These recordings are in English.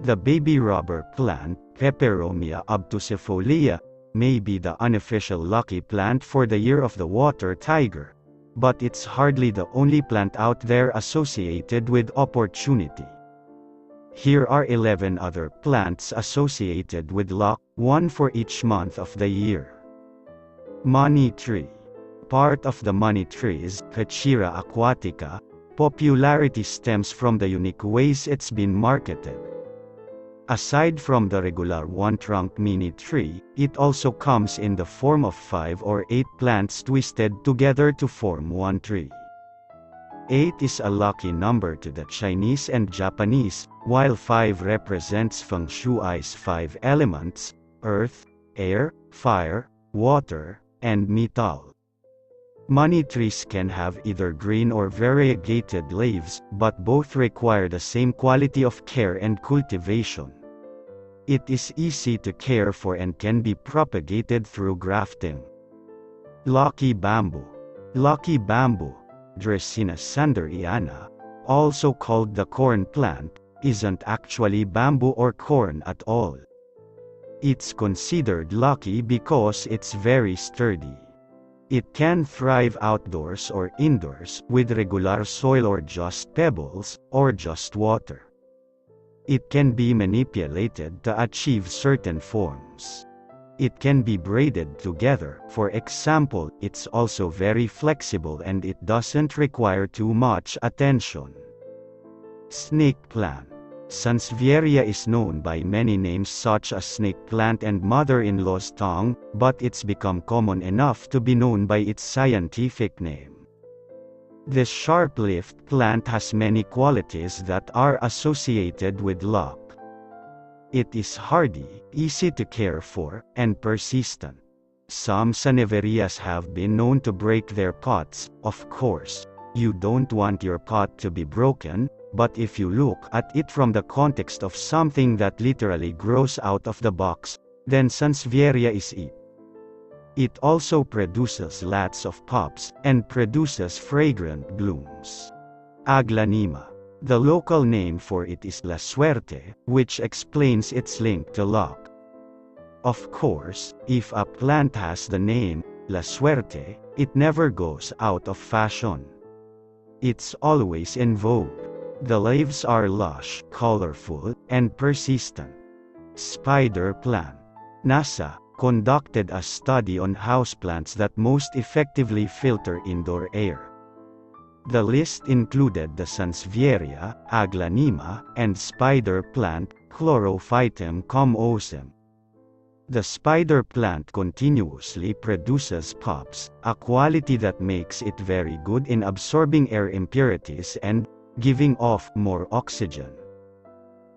The baby rubber plant, Peperomia obtusifolia, may be the unofficial lucky plant for the year of the water tiger, but it's hardly the only plant out there associated with opportunity. Here are 11 other plants associated with luck, one for each month of the year. Money tree. Part of the money tree's Pachira aquatica popularity stems from the unique ways it's been marketed. Aside from the regular one-trunk mini tree, it also comes in the form of 5 or 8 plants twisted together to form one tree. 8 is a lucky number to the Chinese and Japanese, while 5 represents Feng Shui's 5 elements: earth, air, fire, water, and metal. Money trees can have either green or variegated leaves, but both require the same quality of care and cultivation. It is easy to care for and can be propagated through grafting. Lucky bamboo. Lucky bamboo, Dracaena sanderiana, also called the corn plant, isn't actually bamboo or corn at all. It's considered lucky because it's very sturdy. It can thrive outdoors or indoors, with regular soil or just pebbles, or just water. It can be manipulated to achieve certain forms. It can be braided together, for example. It's also very flexible and it doesn't require too much attention. Snake plant. Sansevieria is known by many names such as snake plant and mother-in-law's tongue, but it's become common enough to be known by its scientific name. This sharp-leafed plant has many qualities that are associated with luck. It is hardy, easy to care for, and persistent. Some Sansevierias have been known to break their pots. Of course, you don't want your pot to be broken, but if you look at it from the context of something that literally grows out of the box, then Sansevieria is it. It also produces lots of pups, and produces fragrant blooms. Aglaonema. The local name for it is La Suerte, which explains its link to luck. Of course, if a plant has the name La Suerte, it never goes out of fashion. It's always in vogue. The leaves are lush, colorful, and persistent. Spider plant. NASA conducted a study on houseplants that most effectively filter indoor air. The list included the Sansevieria, Aglaonema, and spider plant, Chlorophytum comosum. The spider plant continuously produces pups, a quality that makes it very good in absorbing air impurities and giving off more oxygen.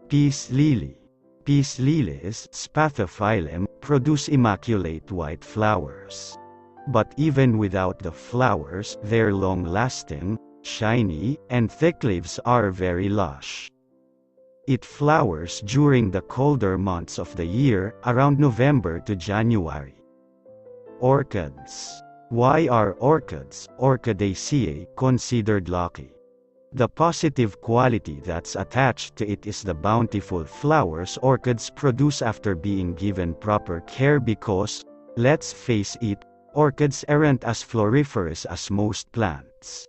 Peace lily. Peace lilies, Spathophyllum, produce immaculate white flowers. But even without the flowers, their long-lasting, shiny, and thick leaves are very lush. It flowers during the colder months of the year, around November to January. Orchids. Why are orchids, Orchidaceae, considered lucky? The positive quality that's attached to it is the bountiful flowers orchids produce after being given proper care because, let's face it, orchids aren't as floriferous as most plants.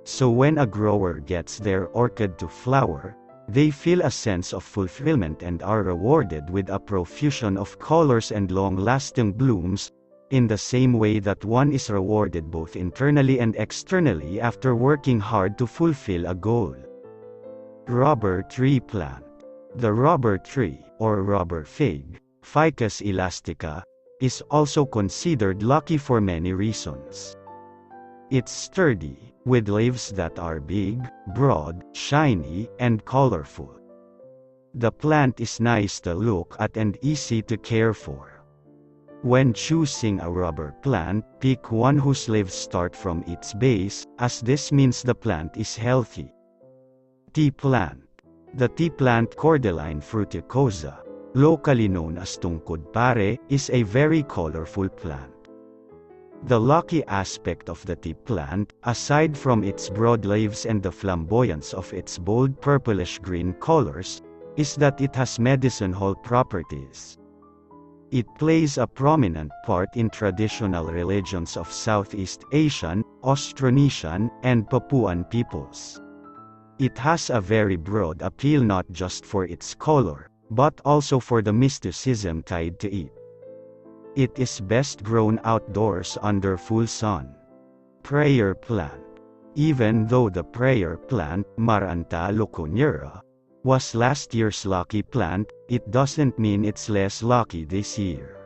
So when a grower gets their orchid to flower, they feel a sense of fulfillment and are rewarded with a profusion of colors and long-lasting blooms, in the same way that one is rewarded both internally and externally after working hard to fulfill a goal. Rubber tree plant. The rubber tree, or rubber fig, Ficus elastica, is also considered lucky for many reasons. It's sturdy, with leaves that are big, broad, shiny, and colorful. The plant is nice to look at and easy to care for. When choosing a rubber plant, pick one whose leaves start from its base, as this means the plant is healthy. Tea plant. The tea plant Cordyline fruticosa, locally known as tungkod pare, is a very colorful plant. The lucky aspect of the tea plant, aside from its broad leaves and the flamboyance of its bold purplish-green colors, is that it has medicinal properties. It plays a prominent part in traditional religions of Southeast Asian, Austronesian, and Papuan peoples. It has a very broad appeal not just for its color, but also for the mysticism tied to it. It is best grown outdoors under full sun. Prayer plant. Even though the prayer plant, Maranta locuniera, was last year's lucky plant, it doesn't mean it's less lucky this year.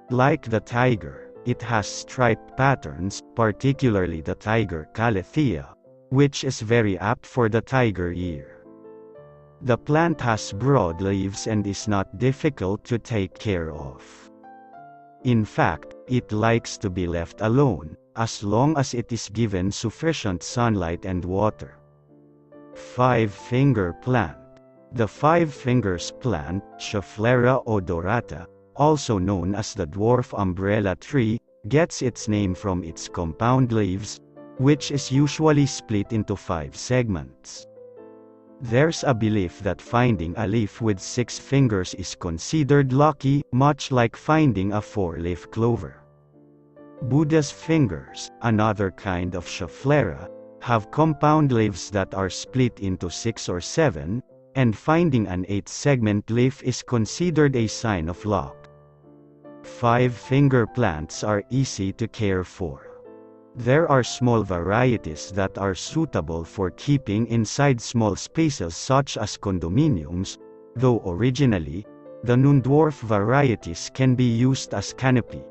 Like the tiger, it has striped patterns, particularly the tiger calathea, which is very apt for the tiger year. The plant has broad leaves and is not difficult to take care of. In fact, it likes to be left alone, as long as it is given sufficient sunlight and water. Five-finger plant. The five-fingers plant, Schefflera odorata, also known as the dwarf umbrella tree, gets its name from its compound leaves, which is usually split into 5 segments. There's a belief that finding a leaf with 6 fingers is considered lucky, much like finding a 4-leaf clover. Buddha's fingers, another kind of Schefflera, have compound leaves that are split into 6 or 7, and finding an 8-segment leaf is considered a sign of luck. 5-finger plants are easy to care for. There are small varieties that are suitable for keeping inside small spaces such as condominiums, though originally, the non-dwarf varieties can be used as canopy.